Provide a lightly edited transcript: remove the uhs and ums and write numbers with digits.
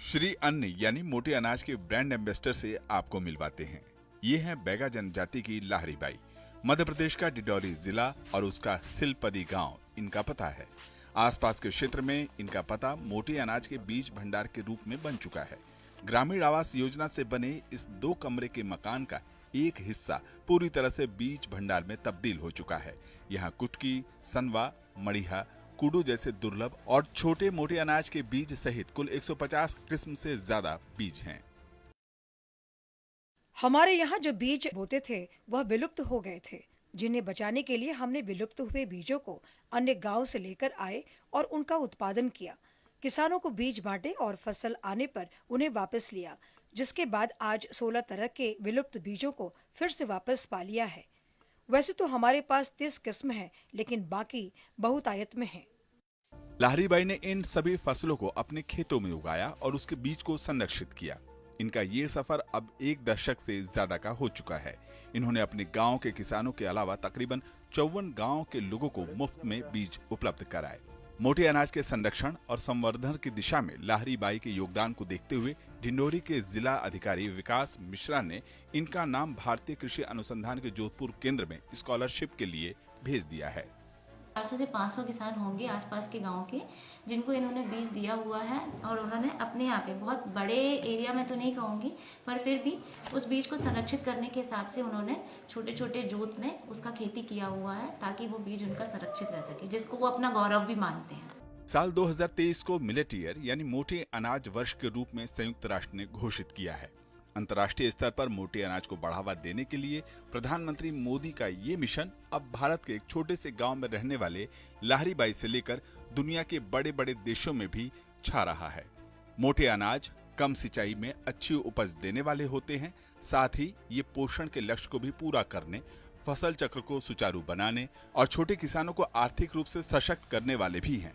श्री अन्न यानी मोटे अनाज के ब्रांड एम्बेसडर से आपको मिलवाते हैं। ये है बैगा जनजाति की लाहरी बाई। मध्य प्रदेश का डिडौरी जिला और उसका सिलपदी गांव इनका पता है। आसपास के क्षेत्र में इनका पता मोटे अनाज के बीज भंडार के रूप में बन चुका है। ग्रामीण आवास योजना से बने इस 2 कमरे के मकान का एक हिस्सा पूरी तरह से बीज भंडार में तब्दील हो चुका है। यहाँ कुटकी, सनवा, मड़िहा, कूडो जैसे दुर्लभ और छोटे मोटे अनाज के बीज सहित कुल 150 किस्म से ज्यादा बीज हैं। हमारे यहाँ जो बीज बोते थे वह विलुप्त हो गए थे, जिन्हें बचाने के लिए हमने विलुप्त हुए बीजों को अन्य गांव से लेकर आए और उनका उत्पादन किया। किसानों को बीज बांटे और फसल आने पर उन्हें वापस लिया, जिसके बाद आज 16 तरह के विलुप्त बीजों को फिर से वापस पा लिया है। वैसे तो हमारे पास 30 किस्म है, लेकिन बाकी बहुतायत में है। लाहरी बाई ने इन सभी फसलों को अपने खेतों में उगाया और उसके बीज को संरक्षित किया। इनका ये सफर अब 1 दशक से ज्यादा का हो चुका है। इन्होंने अपने गांव के किसानों के अलावा तकरीबन 54 गांव के लोगों को मुफ्त में बीज उपलब्ध कराए। मोटे अनाज के संरक्षण और संवर्धन की दिशा में लाहरी बाई के योगदान को देखते हुए डिंडोरी के जिला अधिकारी विकास मिश्रा ने इनका नाम भारतीय कृषि अनुसंधान के जोधपुर केंद्र में स्कॉलरशिप के लिए भेज दिया है। 400 से 500 किसान होंगे आसपास के गांव के, जिनको इन्होंने बीज दिया हुआ है और उन्होंने अपने यहाँ पे बहुत बड़े एरिया में तो नहीं कहूँगी, पर फिर भी उस बीज को संरक्षित करने के हिसाब से उन्होंने छोटे छोटे जोत में उसका खेती किया हुआ है, ताकि वो बीज उनका संरक्षित रह सके, जिसको वो अपना गौरव भी मानते हैं। साल 2023 को मिलेट ईयर यानी मोटे अनाज वर्ष के रूप में संयुक्त राष्ट्र ने घोषित किया है। अंतर्राष्ट्रीय स्तर पर मोटे अनाज को बढ़ावा देने के लिए प्रधानमंत्री मोदी का ये मिशन अब भारत के एक छोटे से गांव में रहने वाले लाहरी बाई से लेकर दुनिया के बड़े बड़े देशों में भी छा रहा है। मोटे अनाज कम सिंचाई में अच्छी उपज देने वाले होते हैं, साथ ही ये पोषण के लक्ष्य को भी पूरा करने, फसल चक्र को सुचारू बनाने और छोटे किसानों को आर्थिक रूप से सशक्त करने वाले भी हैं।